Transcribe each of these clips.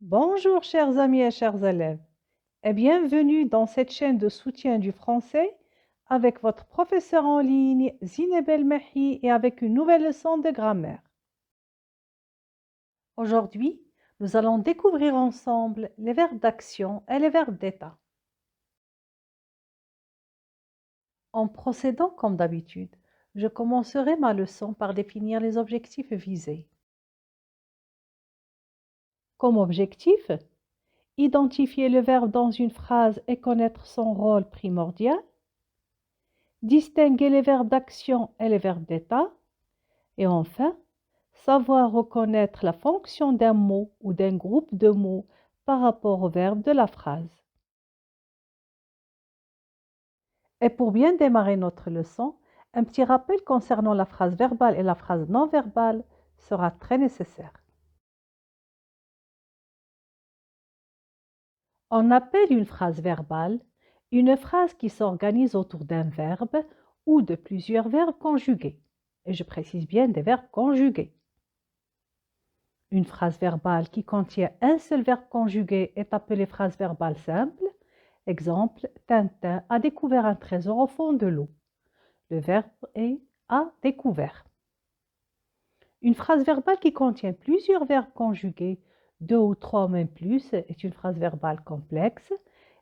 Bonjour chers amis et chers élèves et bienvenue dans cette chaîne de soutien du français avec votre professeur en ligne Zineb El Mahi et avec une nouvelle leçon de grammaire. Aujourd'hui, nous allons découvrir ensemble les verbes d'action et les verbes d'état. En procédant comme d'habitude, je commencerai ma leçon par définir les objectifs visés. Comme objectif, identifier le verbe dans une phrase et connaître son rôle primordial. Distinguer les verbes d'action et les verbes d'état. Et enfin, savoir reconnaître la fonction d'un mot ou d'un groupe de mots par rapport au verbe de la phrase. Et pour bien démarrer notre leçon, un petit rappel concernant la phrase verbale et la phrase non verbale sera très nécessaire. On appelle une phrase verbale une phrase qui s'organise autour d'un verbe ou de plusieurs verbes conjugués. Et je précise bien des verbes conjugués. Une phrase verbale qui contient un seul verbe conjugué est appelée phrase verbale simple. Exemple, Tintin a découvert un trésor au fond de l'eau. Le verbe est a découvert. Une phrase verbale qui contient plusieurs verbes conjugués, deux ou trois ou même plus, est une phrase verbale complexe.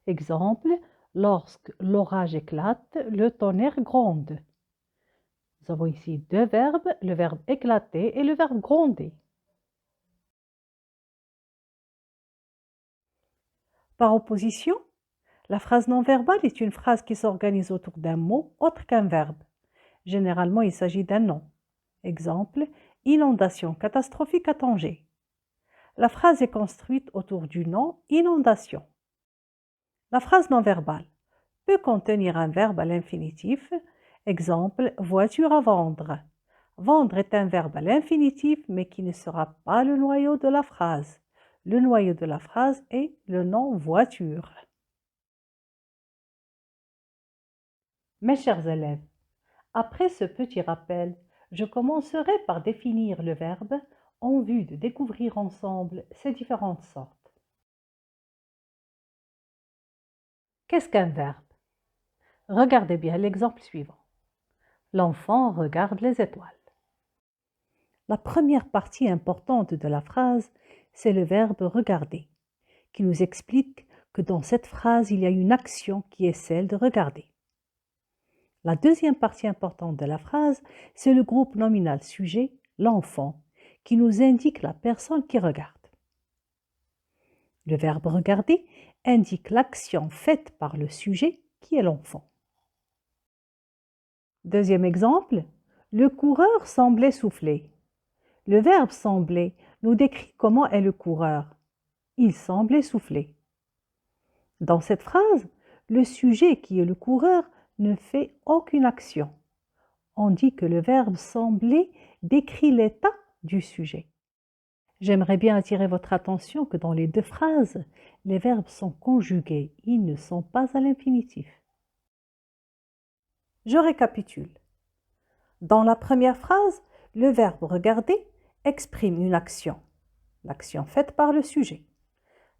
Exemple, lorsque l'orage éclate, le tonnerre gronde. Nous avons ici deux verbes, le verbe éclater et le verbe gronder. Par opposition, la phrase non verbale est une phrase qui s'organise autour d'un mot autre qu'un verbe. Généralement, il s'agit d'un nom. Exemple, inondation catastrophique à Tanger. La phrase est construite autour du nom inondation. La phrase non verbale peut contenir un verbe à l'infinitif. Exemple, voiture à vendre. Vendre est un verbe à l'infinitif, mais qui ne sera pas le noyau de la phrase. Le noyau de la phrase est le nom voiture. Mes chers élèves, après ce petit rappel, je commencerai par définir le verbe en vue de découvrir ensemble ses différentes sortes. Qu'est-ce qu'un verbe? Regardez bien l'exemple suivant. L'enfant regarde les étoiles. La première partie importante de la phrase, c'est le verbe regarder, qui nous explique que dans cette phrase, il y a une action qui est celle de regarder. La deuxième partie importante de la phrase, c'est le groupe nominal sujet, l'enfant, qui nous indique la personne qui regarde. Le verbe regarder indique l'action faite par le sujet qui est l'enfant. Deuxième exemple, le coureur semblait souffler. Le verbe sembler nous décrit comment est le coureur. Il semblait souffler. Dans cette phrase, le sujet qui est le coureur ne fait aucune action. On dit que le verbe sembler décrit l'état du sujet. J'aimerais bien attirer votre attention que dans les deux phrases, les verbes sont conjugués, ils ne sont pas à l'infinitif. Je récapitule. Dans la première phrase, le verbe regarder exprime une action, l'action faite par le sujet.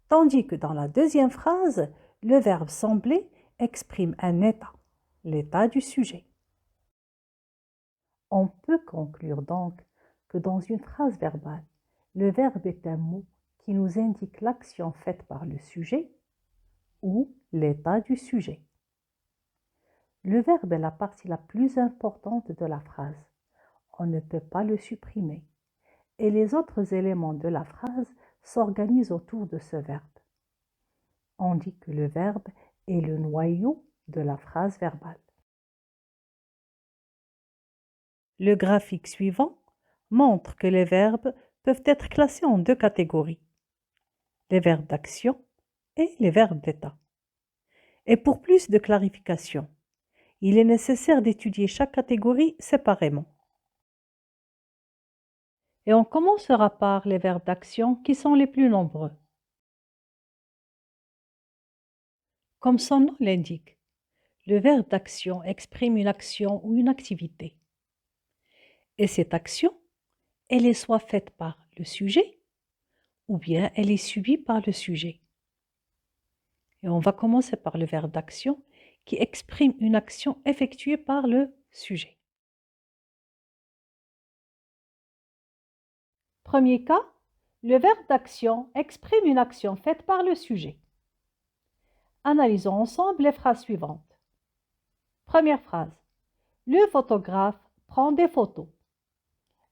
Tandis que dans la deuxième phrase, le verbe sembler exprime un état, l'état du sujet. On peut conclure donc que dans une phrase verbale, le verbe est un mot qui nous indique l'action faite par le sujet ou l'état du sujet. Le verbe est la partie la plus importante de la phrase. On ne peut pas le supprimer. Et les autres éléments de la phrase s'organisent autour de ce verbe. On dit que le verbe est le noyau de la phrase verbale. Le graphique suivant montre que les verbes peuvent être classés en deux catégories, les verbes d'action et les verbes d'état. Et pour plus de clarification, il est nécessaire d'étudier chaque catégorie séparément. Et on commencera par les verbes d'action qui sont les plus nombreux. Comme son nom l'indique, le verbe d'action exprime une action ou une activité. Et cette action, elle est soit faite par le sujet ou bien elle est subie par le sujet. Et on va commencer par le verbe d'action qui exprime une action effectuée par le sujet. Premier cas, le verbe d'action exprime une action faite par le sujet. Analysons ensemble les phrases suivantes. Première phrase. Le photographe prend des photos.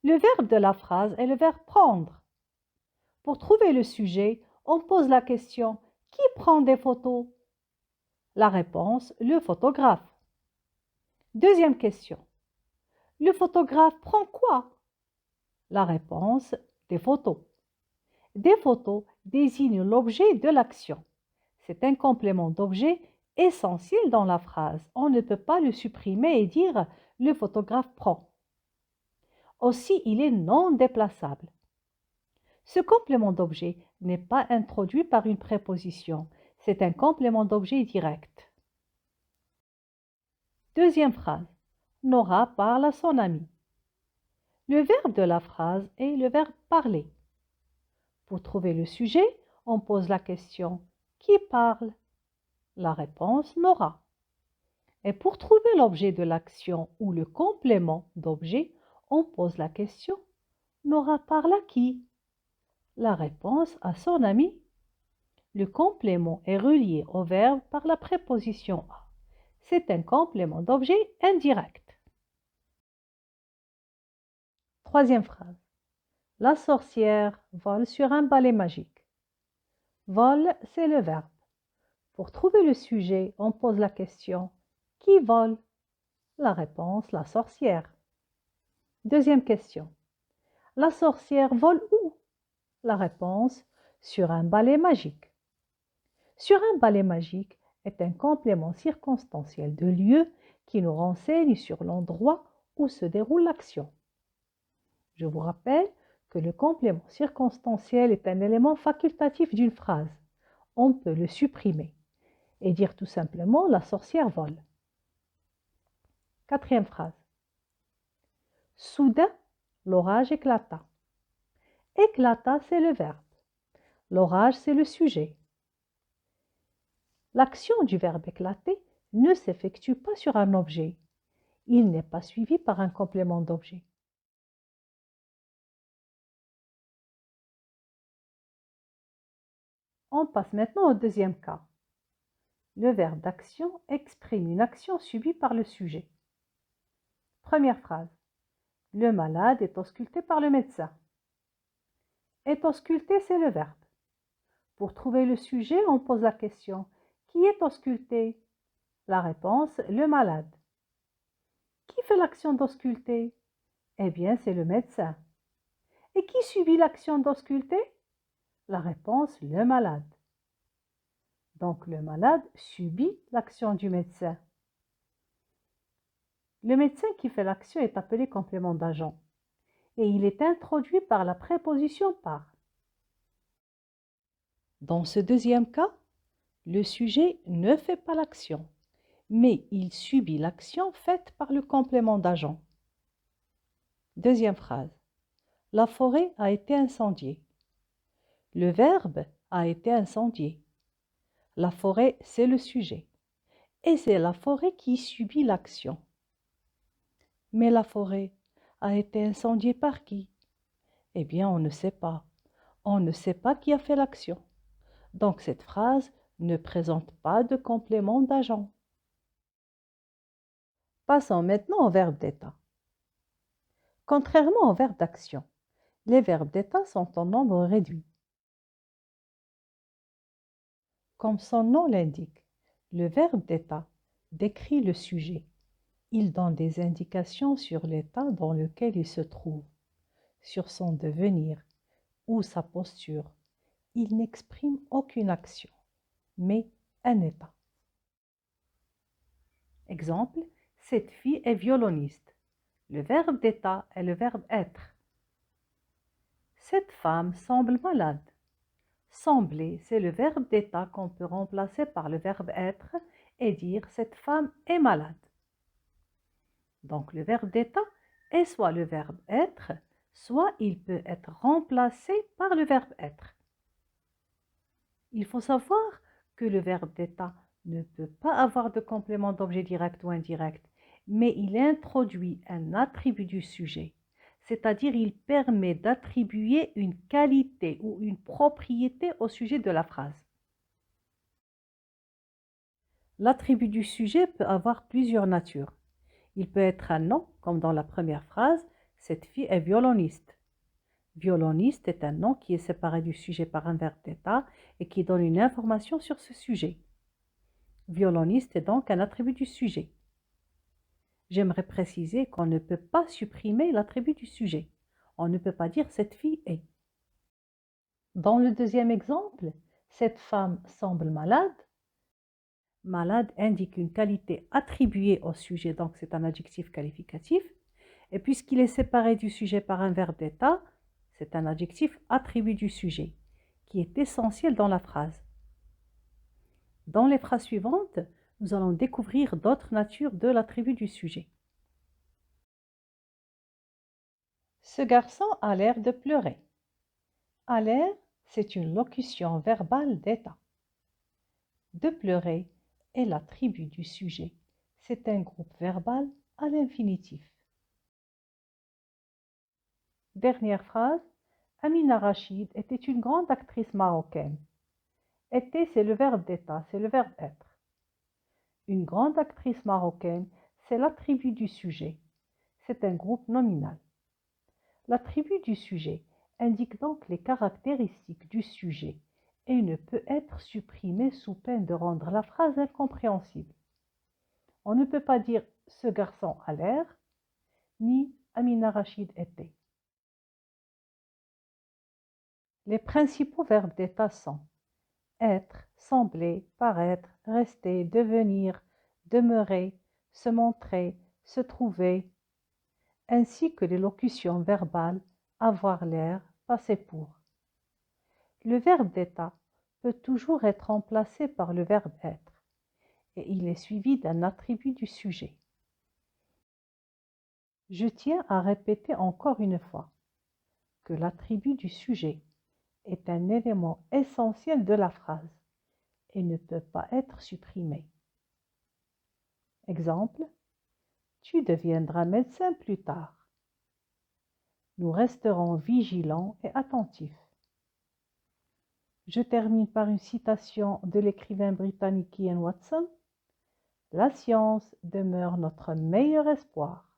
Le verbe de la phrase est le verbe prendre. Pour trouver le sujet, on pose la question « Qui prend des photos ?» La réponse « Le photographe ». Deuxième question. Le photographe prend quoi? La réponse « Des photos ». Des photos désignent l'objet de l'action. C'est un complément d'objet essentiel dans la phrase. On ne peut pas le supprimer et dire « Le photographe prend ». Aussi, il est non déplaçable. Ce complément d'objet n'est pas introduit par une préposition. C'est un complément d'objet direct. Deuxième phrase. Nora parle à son ami. Le verbe de la phrase est le verbe parler. Pour trouver le sujet, on pose la question « Qui parle ?» La réponse « Nora ». Et pour trouver l'objet de l'action ou le complément d'objet, on pose la question « Nora parle à qui ?» La réponse à son ami. Le complément est relié au verbe par la préposition à. C'est un complément d'objet indirect. Troisième phrase. La sorcière vole sur un balai magique. Vole, c'est le verbe. Pour trouver le sujet, on pose la question « Qui vole ?» La réponse « La sorcière ». Deuxième question. La sorcière vole où? La réponse « Sur un balai magique ». Sur un balai magique est un complément circonstanciel de lieu qui nous renseigne sur l'endroit où se déroule l'action. Je vous rappelle que le complément circonstanciel est un élément facultatif d'une phrase. On peut le supprimer et dire tout simplement « la sorcière vole ». Quatrième phrase. Soudain, l'orage éclata. Éclata, c'est le verbe. L'orage, c'est le sujet. L'action du verbe éclater ne s'effectue pas sur un objet. Il n'est pas suivi par un complément d'objet. On passe maintenant au deuxième cas. Le verbe d'action exprime une action subie par le sujet. Première phrase. Le malade est ausculté par le médecin. Est ausculté, c'est le verbe. Pour trouver le sujet, on pose la question « Qui est ausculté ?» La réponse « Le malade ». Qui fait l'action d'ausculter? Eh bien, c'est le médecin. Et qui subit l'action d'ausculter? La réponse « Le malade ». Donc, le malade subit l'action du médecin. Le médecin qui fait l'action est appelé complément d'agent et il est introduit par la préposition par. Dans ce deuxième cas, le sujet ne fait pas l'action, mais il subit l'action faite par le complément d'agent. Deuxième phrase. La forêt a été incendiée. Le verbe a été incendié. La forêt, c'est le sujet. Et c'est la forêt qui subit l'action. Mais la forêt a été incendiée par qui? Eh bien, on ne sait pas. On ne sait pas qui a fait l'action. Donc, cette phrase ne présente pas de complément d'agent. Passons maintenant au verbe d'état. Contrairement au verbe d'action, les verbes d'état sont en nombre réduit. Comme son nom l'indique, le verbe d'état décrit le sujet. Il donne des indications sur l'état dans lequel il se trouve, sur son devenir ou sa posture. Il n'exprime aucune action, mais un état. Exemple, cette fille est violoniste. Le verbe d'état est le verbe être. Cette femme semble malade. Sembler, c'est le verbe d'état qu'on peut remplacer par le verbe être et dire cette femme est malade. Donc le verbe d'état est soit le verbe être, soit il peut être remplacé par le verbe être. Il faut savoir que le verbe d'état ne peut pas avoir de complément d'objet direct ou indirect, mais il introduit un attribut du sujet, c'est-à-dire il permet d'attribuer une qualité ou une propriété au sujet de la phrase. L'attribut du sujet peut avoir plusieurs natures. Il peut être un nom, comme dans la première phrase, cette fille est violoniste. Violoniste est un nom qui est séparé du sujet par un verbe d'état et qui donne une information sur ce sujet. Violoniste est donc un attribut du sujet. J'aimerais préciser qu'on ne peut pas supprimer l'attribut du sujet. On ne peut pas dire cette fille est. Dans le deuxième exemple, cette femme semble malade. Malade indique une qualité attribuée au sujet, donc c'est un adjectif qualificatif. Et puisqu'il est séparé du sujet par un verbe d'état, c'est un adjectif attribut du sujet, qui est essentiel dans la phrase. Dans les phrases suivantes, nous allons découvrir d'autres natures de l'attribut du sujet. Ce garçon a l'air de pleurer. A l'air, c'est une locution verbale d'état. De pleurer est l'attribut du sujet. C'est un groupe verbal à l'infinitif. Dernière phrase. Amina Rachid était une grande actrice marocaine. Était, c'est le verbe d'état, c'est le verbe être. Une grande actrice marocaine, c'est l'attribut du sujet. C'est un groupe nominal. L'attribut du sujet indique donc les caractéristiques du sujet et ne peut être supprimé sous peine de rendre la phrase incompréhensible. On ne peut pas dire « ce garçon a l'air » ni « Amina Rachid était ». Les principaux verbes d'état sont être, sembler, paraître, rester, devenir, demeurer, se montrer, se trouver, ainsi que les locutions verbales avoir l'air, passer pour. Le verbe d'état peut toujours être remplacé par le verbe être et il est suivi d'un attribut du sujet. Je tiens à répéter encore une fois que l'attribut du sujet est un élément essentiel de la phrase et ne peut pas être supprimé. Exemple, tu deviendras médecin plus tard. Nous resterons vigilants et attentifs. Je termine par une citation de l'écrivain britannique Ian Watson. La science demeure notre meilleur espoir.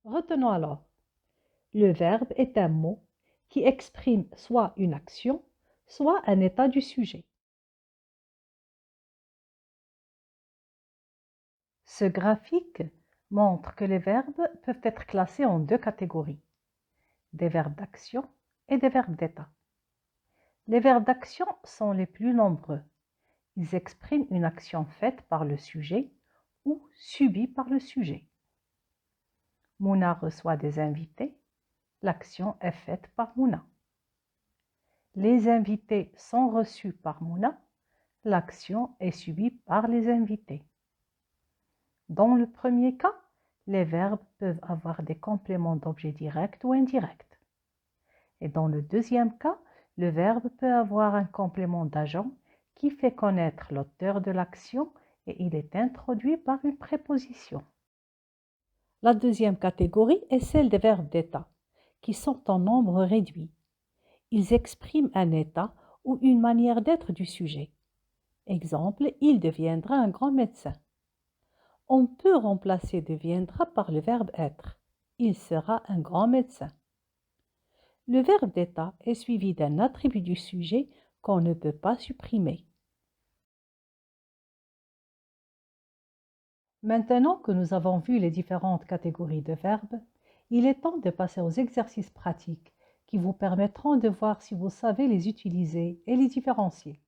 Retenons alors, le verbe est un mot qui exprime soit une action, soit un état du sujet. Ce graphique montre que les verbes peuvent être classés en deux catégories, des verbes d'action et des verbes d'état. Les verbes d'action sont les plus nombreux. Ils expriment une action faite par le sujet ou subie par le sujet. Mouna reçoit des invités. L'action est faite par Mouna. Les invités sont reçus par Mouna. L'action est subie par les invités. Dans le premier cas, les verbes peuvent avoir des compléments d'objet direct ou indirect. Et dans le deuxième cas, le verbe peut avoir un complément d'agent qui fait connaître l'auteur de l'action et il est introduit par une préposition. La deuxième catégorie est celle des verbes d'état, qui sont en nombre réduit. Ils expriment un état ou une manière d'être du sujet. Exemple, il deviendra un grand médecin. On peut remplacer deviendra par le verbe être. Il sera un grand médecin. Le verbe d'état est suivi d'un attribut du sujet qu'on ne peut pas supprimer. Maintenant que nous avons vu les différentes catégories de verbes, il est temps de passer aux exercices pratiques qui vous permettront de voir si vous savez les utiliser et les différencier.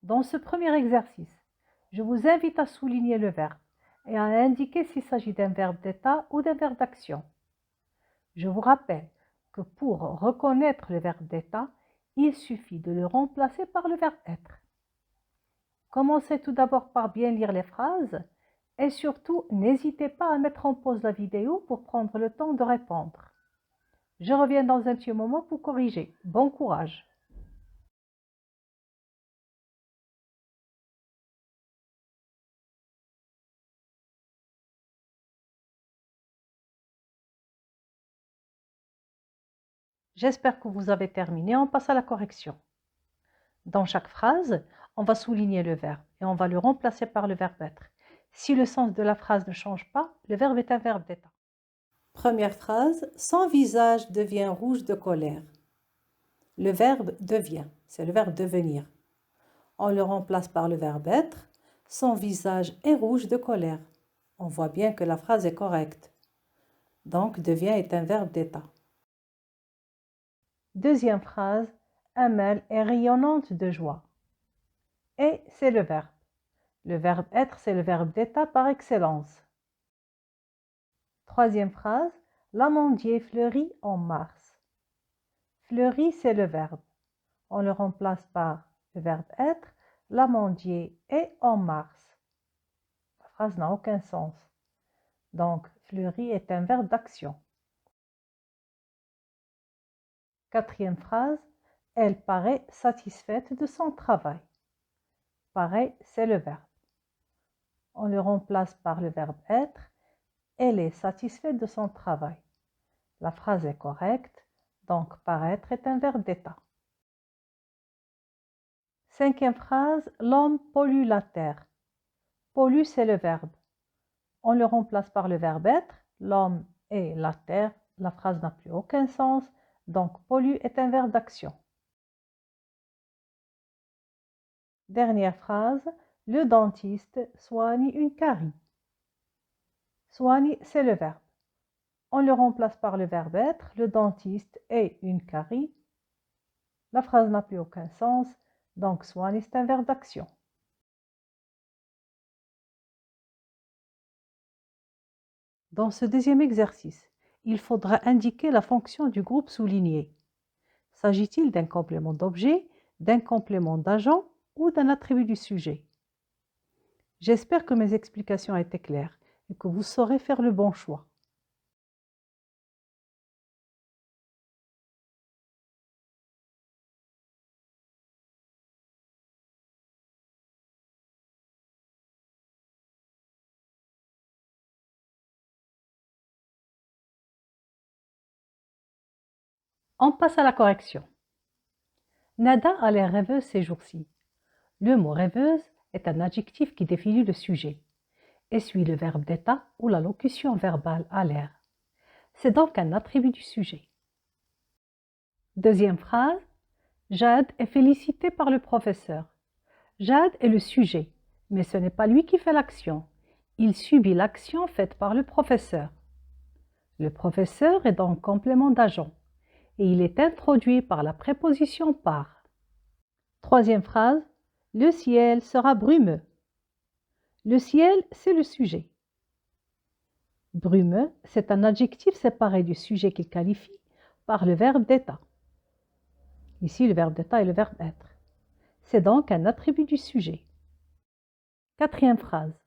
Dans ce premier exercice, je vous invite à souligner le verbe et à indiquer s'il s'agit d'un verbe d'état ou d'un verbe d'action. Je vous rappelle que pour reconnaître le verbe d'état, il suffit de le remplacer par le verbe être. Commencez tout d'abord par bien lire les phrases et surtout n'hésitez pas à mettre en pause la vidéo pour prendre le temps de répondre. Je reviens dans un petit moment pour corriger. Bon courage! J'espère que vous avez terminé. On passe à la correction. Dans chaque phrase, on va souligner le verbe et on va le remplacer par le verbe être. Si le sens de la phrase ne change pas, le verbe est un verbe d'état. Première phrase, son visage devient rouge de colère. Le verbe devient, c'est le verbe devenir. On le remplace par le verbe être. Son visage est rouge de colère. On voit bien que la phrase est correcte. Donc, devient est un verbe d'état. Deuxième phrase, Amel est rayonnante de joie. Et c'est le verbe. Le verbe être, c'est le verbe d'état par excellence. Troisième phrase, l'amandier fleurit en mars. Fleurit, c'est le verbe. On le remplace par le verbe être. L'amandier est en mars. La phrase n'a aucun sens. Donc, fleurit est un verbe d'action. Quatrième phrase, elle paraît satisfaite de son travail. Paraît, c'est le verbe. On le remplace par le verbe être. Elle est satisfaite de son travail. La phrase est correcte, donc paraître est un verbe d'état. Cinquième phrase, l'homme pollue la terre. Pollue, c'est le verbe. On le remplace par le verbe être. L'homme et la terre. La phrase n'a plus aucun sens, donc pollue est un verbe d'action. Dernière phrase, le dentiste soigne une carie. Soigne, c'est le verbe. On le remplace par le verbe être. Le dentiste est une carie. La phrase n'a plus aucun sens, donc soigne est un verbe d'action. Dans ce deuxième exercice, il faudra indiquer la fonction du groupe souligné. S'agit-il d'un complément d'objet, d'un complément d'agent ou d'un attribut du sujet? J'espère que mes explications étaient claires et que vous saurez faire le bon choix. On passe à la correction. Nada a l'air rêveuse ces jours-ci. Le mot rêveuse est un adjectif qui définit le sujet et suit le verbe d'état ou la locution verbale a l'air. C'est donc un attribut du sujet. Deuxième phrase, Jade est félicité par le professeur. Jade est le sujet, mais ce n'est pas lui qui fait l'action. Il subit l'action faite par le professeur. Le professeur est donc complément d'agent et il est introduit par la préposition par. Troisième phrase, le ciel sera brumeux. Le ciel, c'est le sujet. Brumeux, c'est un adjectif séparé du sujet qu'il qualifie par le verbe d'état. Ici, le verbe d'état est le verbe être. C'est donc un attribut du sujet. Quatrième phrase.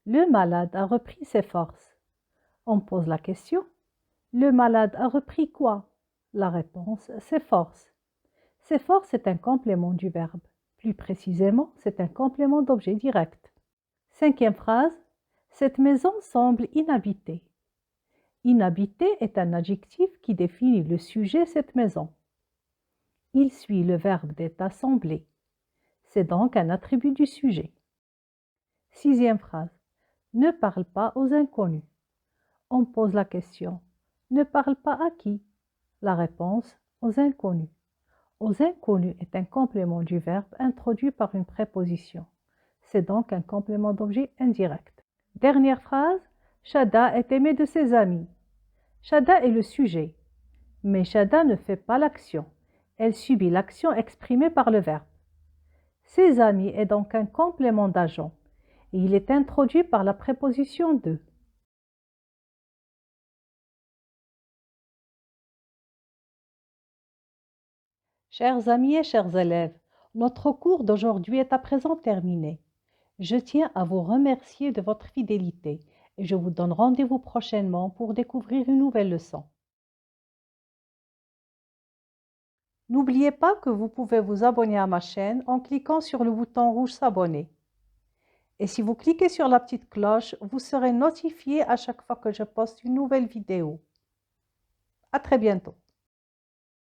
Le malade a repris ses forces. On pose la question. Le malade a repris quoi? La réponse, ses forces. Ses forces est un complément du verbe. Plus précisément, c'est un complément d'objet direct. Cinquième phrase. Cette maison semble inhabitée. Inhabitée est un adjectif qui définit le sujet cette maison. Il suit le verbe d'état sembler. C'est donc un attribut du sujet. Sixième phrase. Ne parle pas aux inconnus. On pose la question. Ne parle pas à qui? La réponse, aux inconnus. Aux inconnus est un complément du verbe introduit par une préposition. C'est donc un complément d'objet indirect. Dernière phrase. Shada est aimée de ses amis. Shada est le sujet. Mais Shada ne fait pas l'action. Elle subit l'action exprimée par le verbe. Ses amis est donc un complément d'agent et il est introduit par la préposition de. Chers amis et chers élèves, notre cours d'aujourd'hui est à présent terminé. Je tiens à vous remercier de votre fidélité et je vous donne rendez-vous prochainement pour découvrir une nouvelle leçon. N'oubliez pas que vous pouvez vous abonner à ma chaîne en cliquant sur le bouton rouge s'abonner. Et si vous cliquez sur la petite cloche, vous serez notifié à chaque fois que je poste une nouvelle vidéo. À très bientôt.